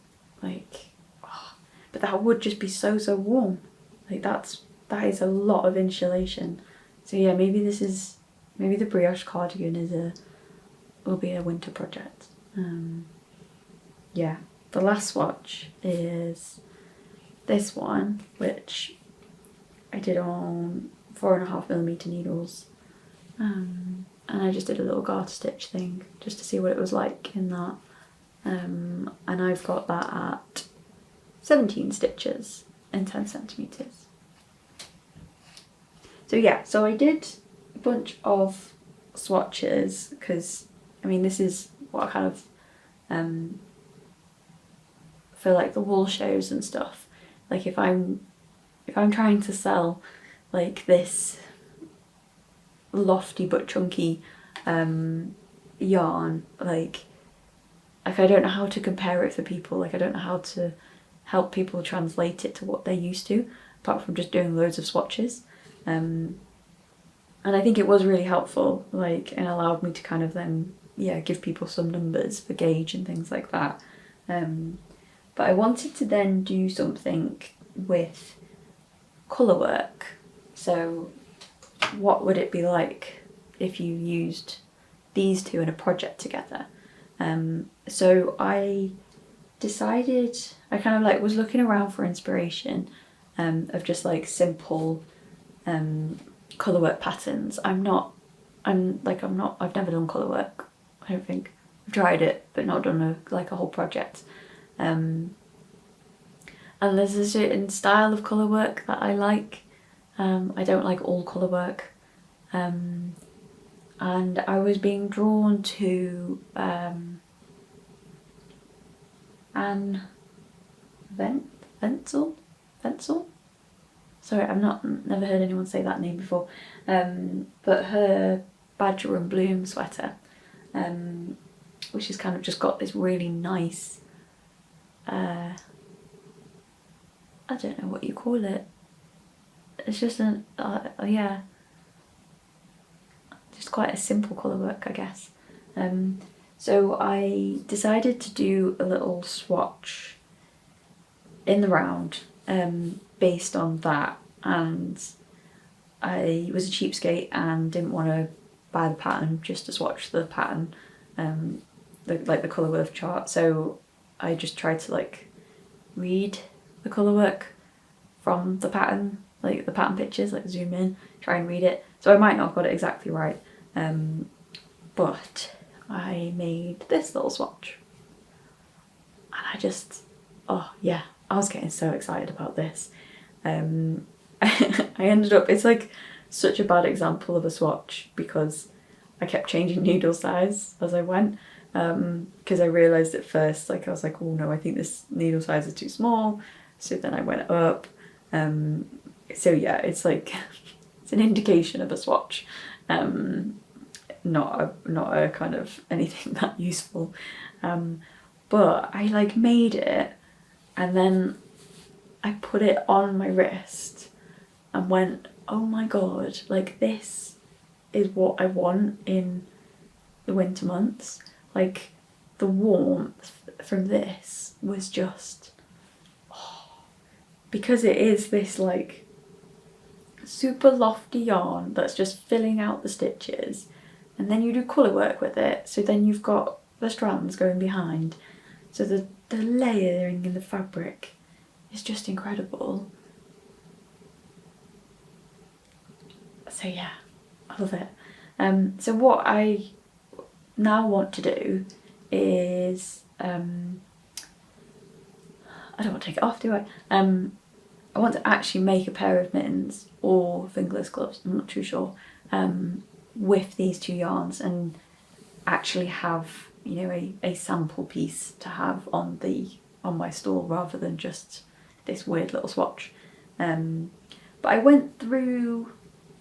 Like, oh, but that would just be so warm. Like that is a lot of insulation. So yeah, maybe the brioche cardigan will be a winter project. Yeah, the last swatch is this one, which I did on 4.5mm needles. And I just did a little garter stitch thing just to see what it was like in that. And I've got that at 17 stitches in 10 centimeters. So yeah, so I did a bunch of swatches because, I mean, this is what I kind of for like the wool shows and stuff. Like if I'm trying to sell like this lofty but chunky yarn, like I don't know how to compare it for people. Like I don't know how to help people translate it to what they're used to, apart from just doing loads of swatches. And I think it was really helpful, like, and allowed me to kind of then, yeah, give people some numbers for gauge and things like that. But I wanted to then do something with Colourwork. So what would it be like if you used these two in a project together? So I decided, I kind of like was looking around for inspiration of just like simple Colourwork patterns. I've never done Colourwork, I don't think. I've tried it but not done a whole project. And there's a certain style of Colourwork that I like. I don't like all Colourwork. And I was being drawn to Anne Wenzel? Sorry, never heard anyone say that name before. But her Badger and Bloom sweater, which has kind of just got this really nice, I don't know what you call it. It's just yeah, just quite a simple Colourwork, I guess. So I decided to do a little swatch in the round based on that, and I was a cheapskate and didn't want to buy the pattern just to swatch the pattern, the Colourwork chart. So I just tried to like read the Colourwork from the pattern, like the pattern pictures, like zoom in, try and read it. So I might not have got it exactly right, but I made this little swatch, and I just, oh yeah, I was getting so excited about this. I ended up, it's like such a bad example of a swatch because I kept changing needle size as I went, because I realised at first, like I was like, oh no, I think this needle size is too small, so then I went up. So yeah, it's like it's an indication of a swatch, not a kind of anything that useful. But I like made it and then I put it on my wrist and went, oh my god, like this is what I want in the winter months. Like the warmth from this was just, because it is this like super lofty yarn that's just filling out the stitches, and then you do colour work with it, so then you've got the strands going behind, so the layering in the fabric is just incredible. So yeah, I love it. So what I now want to do is, I don't want to take it off, do I? I want to actually make a pair of mittens or fingerless gloves, I'm not too sure, with these two yarns, and actually have, you know, a sample piece to have on my stall rather than just this weird little swatch. But I went through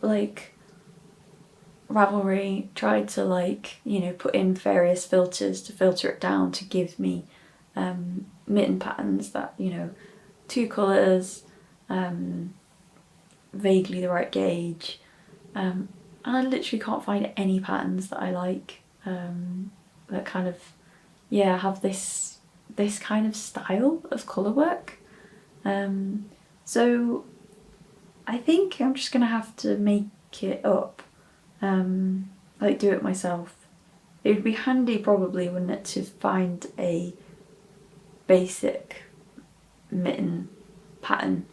like Ravelry, tried to like, you know, put in various filters to filter it down to give me mitten patterns that, you know, 2 colours, vaguely the right gauge, and I literally can't find any patterns that I like, that kind of, yeah, have this kind of style of colour work. So I think I'm just gonna have to make it up, like do it myself. It would be handy probably, wouldn't it, to find a basic mitten pattern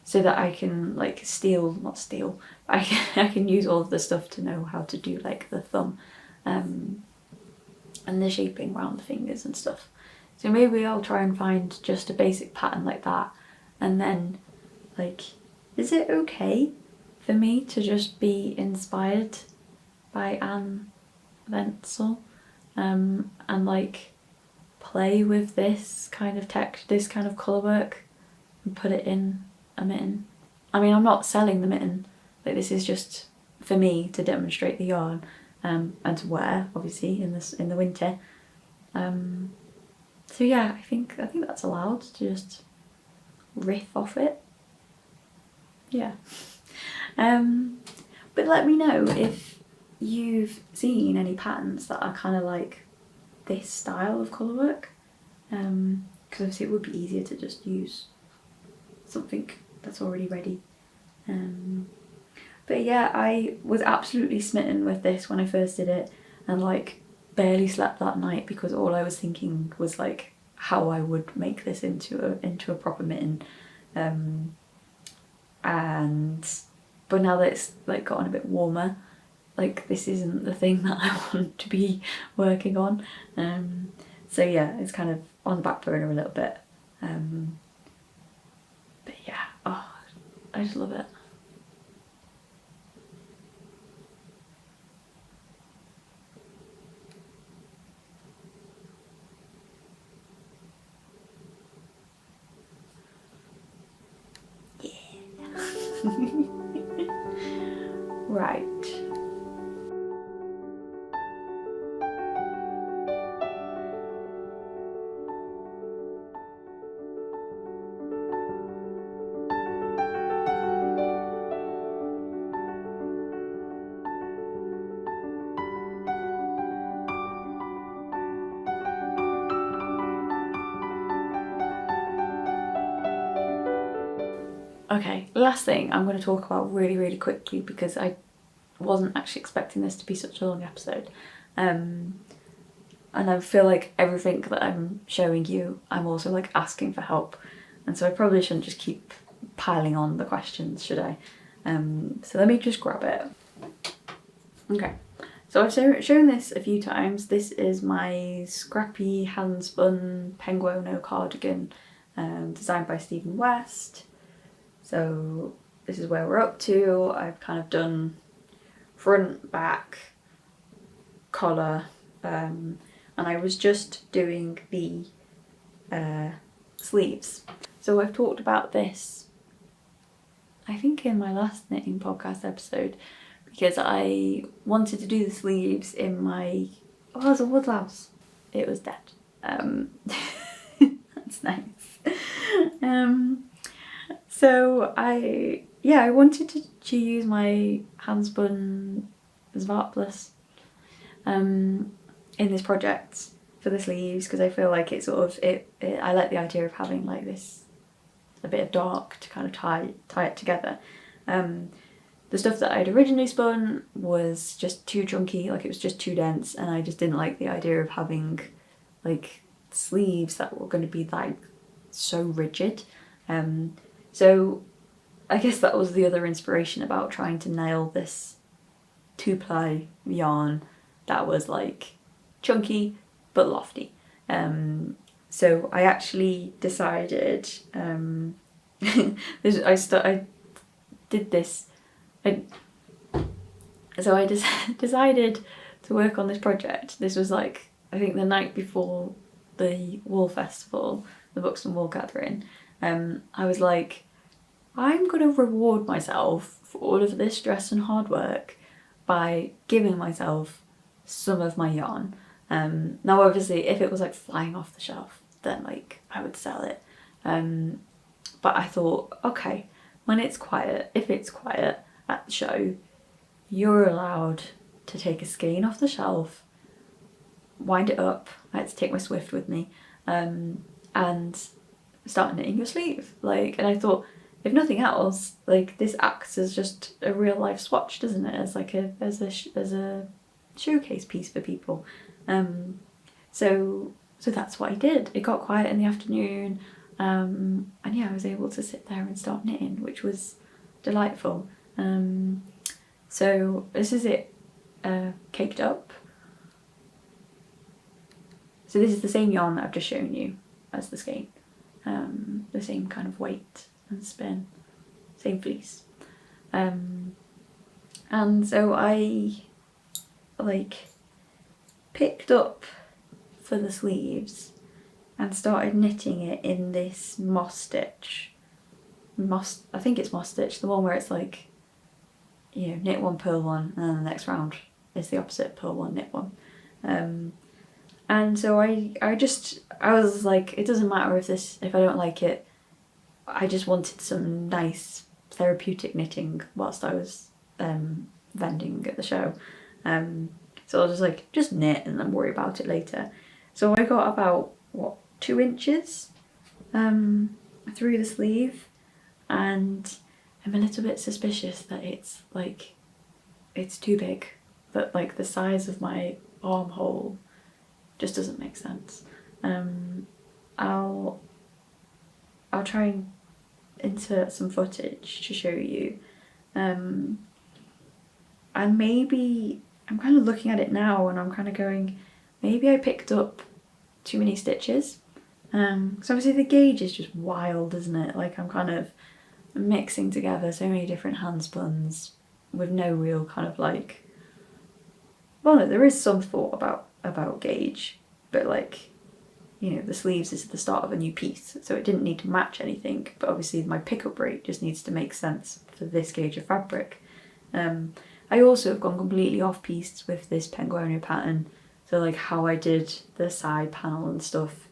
so that I can like I can use all of the stuff to know how to do like the thumb, and the shaping around the fingers and stuff. So maybe I'll try and find just a basic pattern like that, and then like, is it okay for me to just be inspired by Anne Wenzel, and like play with this kind of this kind of colour work and put it in a mitten? I mean, I'm not selling the mitten, like this is just for me to demonstrate the yarn, and to wear obviously in the winter. So yeah, I think that's allowed to just riff off it. Yeah. But let me know if you've seen any patterns that are kind of like this style of colour work, because obviously it would be easier to just use something that's already ready. But yeah, I was absolutely smitten with this when I first did it, and like barely slept that night because all I was thinking was like how I would make this into a proper mitten. But now that it's like gotten a bit warmer, like this isn't the thing that I want to be working on. So yeah, it's kind of on the back burner a little bit. But yeah, oh, I just love it. Right. Okay, last thing I'm going to talk about really quickly, because I wasn't actually expecting this to be such a long episode, and I feel like everything that I'm showing you I'm also like asking for help, and so I probably shouldn't just keep piling on the questions, should I? So let me just grab it. Okay, so I've shown this a few times. This is my scrappy hand spun Penguono cardigan, designed by Stephen West. So this is where we're up to. I've kind of done front, back, collar, and I was just doing the sleeves. So I've talked about this, I think, in my last knitting podcast episode, because I wanted to do the sleeves in my, oh, it was a woodlouse. It was dead. That's nice. So I wanted to use my handspun Svartplus in this project for the sleeves, because I feel like it sort of, I like the idea of having like this, a bit of dark to kind of tie it together. The stuff that I'd originally spun was just too chunky, like it was just too dense, and I just didn't like the idea of having like sleeves that were going to be like so rigid. So I guess that was the other inspiration about trying to nail this 2-ply yarn that was like chunky but lofty. So I actually decided, decided to work on this project. This was like, I think the night before the Wool Festival, the Buxton Wool Gathering. I was like, I'm going to reward myself for all of this stress and hard work by giving myself some of my yarn. Now obviously if it was like flying off the shelf, then like I would sell it. But I thought, okay, when it's quiet, if it's quiet at the show, you're allowed to take a skein off the shelf, wind it up. I had to take my Swift with me, and start knitting your sleeve. Like, and I thought, if nothing else, like this acts as just a real life swatch, doesn't it? As like as a showcase piece for people. So that's what I did. It got quiet in the afternoon, and yeah, I was able to sit there and start knitting, which was delightful. So this is it, caked up. So this is the same yarn that I've just shown you as the skein. The same kind of weight and spin, same fleece. And so I like picked up for the sleeves and started knitting it in this moss stitch. I think it's moss stitch, the one where it's like, you know, knit one, purl one, and then the next round is the opposite, purl one, knit one. And so I was like, it doesn't matter if I don't like it. I just wanted some nice therapeutic knitting whilst I was vending at the show. So I was just like, just knit and then worry about it later. So I got about, 2 inches through the sleeve, and I'm a little bit suspicious that it's like, it's too big, that like the size of my armhole just doesn't make sense. I'll try and insert some footage to show you. And maybe, I'm kind of looking at it now and I'm kind of going, maybe I picked up too many stitches. So obviously the gauge is just wild, isn't it? Like I'm kind of mixing together so many different handspuns with no real kind of like, well, no, there is some thought about gauge, but like, you know, the sleeves is the start of a new piece, so it didn't need to match anything, but obviously my pickup rate just needs to make sense for this gauge of fabric. I also have gone completely off piece with this Penguono pattern, so like how I did the side panel and stuff,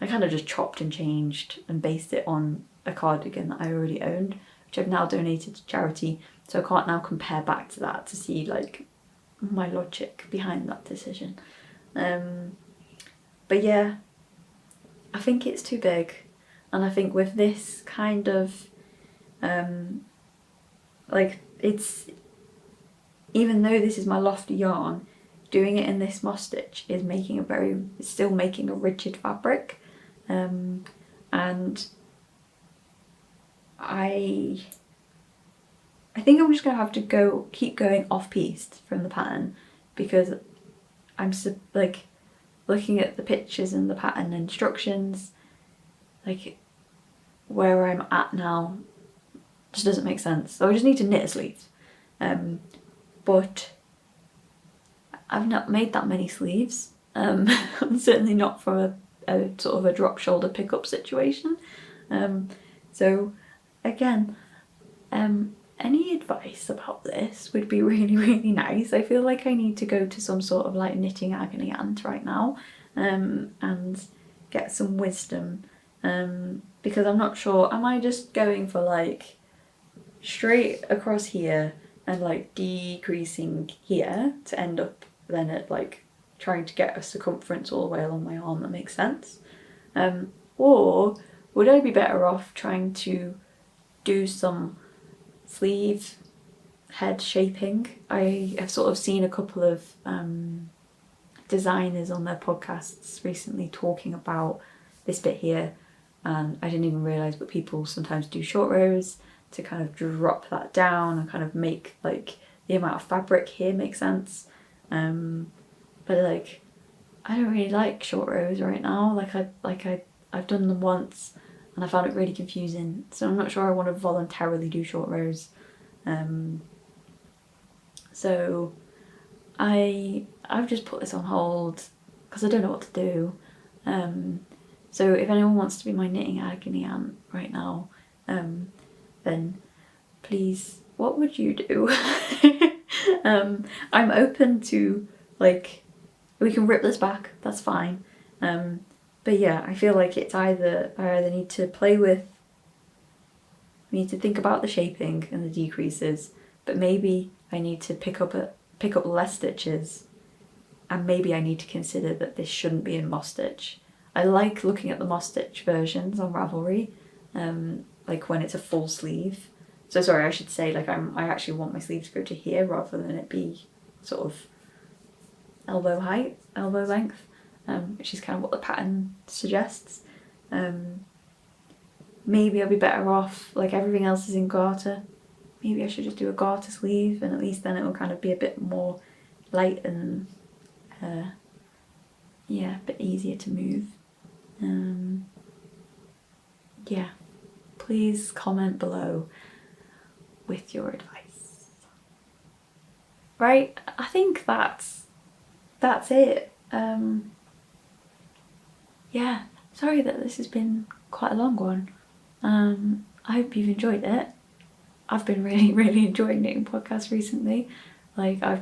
I kind of just chopped and changed and based it on a cardigan that I already owned, which I've now donated to charity, so I can't now compare back to that to see like my logic behind that decision. But yeah, I think it's too big, and I think with this kind of like, it's, even though this is my lofty yarn, doing it in this moss stitch is making it's still making a rigid fabric, and I think I'm just gonna have to keep going off piece from the pattern, because I'm like looking at the pictures and the pattern instructions, like where I'm at now just doesn't make sense. So I just need to knit a sleeve. But I've not made that many sleeves. Certainly not from a sort of a drop shoulder pickup situation. So again, any advice about this would be really, really nice. I feel like I need to go to some sort of like knitting agony aunt right now, and get some wisdom, because I'm not sure, am I just going for like straight across here and like decreasing here to end up then at like trying to get a circumference all the way along my arm that makes sense? Or would I be better off trying to do some sleeve head shaping? I have sort of seen a couple of designers on their podcasts recently talking about this bit here, and I didn't even realise, but people sometimes do short rows to kind of drop that down and kind of make like the amount of fabric here make sense. But like, I don't really like short rows right now. I've done them once and I found it really confusing, so I'm not sure I want to voluntarily do short rows. So I've just put this on hold because I don't know what to do. So if anyone wants to be my knitting agony aunt right now, then please, what would you do? I'm open to, like, we can rip this back, that's fine. But yeah, I feel like it's either, I either need to think about the shaping and the decreases, but maybe I need to pick up less stitches, and maybe I need to consider that this shouldn't be in moss stitch. I like looking at the moss stitch versions on Ravelry, like when it's a full sleeve. So sorry, I should say, like, I actually want my sleeve to go to here rather than it be sort of elbow length, which is kind of what the pattern suggests. Maybe I'll be better off, like everything else is in garter. Maybe I should just do a garter sleeve, and at least then it will kind of be a bit more light and yeah, a bit easier to move. Yeah, please comment below with your advice. Right, I think that's it. Yeah, sorry that this has been quite a long one. I hope you've enjoyed it. I've been really, really enjoying knitting podcasts recently. Like, I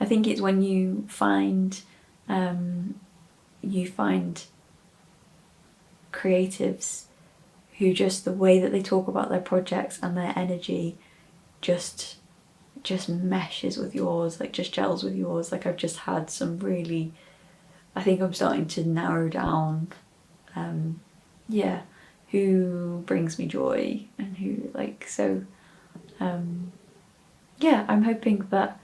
think it's when you find creatives who just, the way that they talk about their projects and their energy just meshes with yours, like just gels with yours. Like, I've just had some really, I think I'm starting to narrow down yeah, who brings me joy and who, like, so yeah, I'm hoping that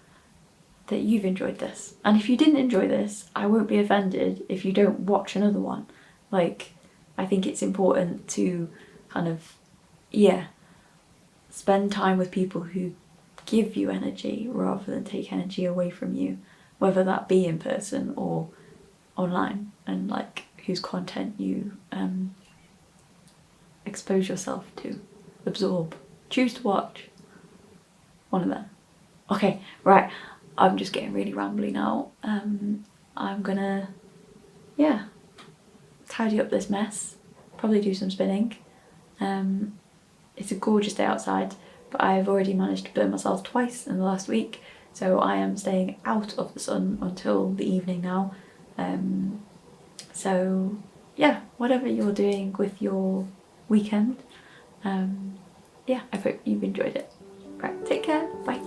you've enjoyed this. And if you didn't enjoy this, I won't be offended if you don't watch another one. Like, I think it's important to kind of, yeah, spend time with people who give you energy rather than take energy away from you, whether that be in person or online, and like whose content you expose yourself to, absorb, choose to watch. One of them. Okay, right, I'm just getting really rambly now. I'm gonna, yeah, tidy up this mess, probably do some spinning. It's a gorgeous day outside, but I've already managed to burn myself twice in the last week, so I am staying out of the sun until the evening now. So yeah, whatever you're doing with your weekend, yeah, I hope you've enjoyed it. Right, take care, bye.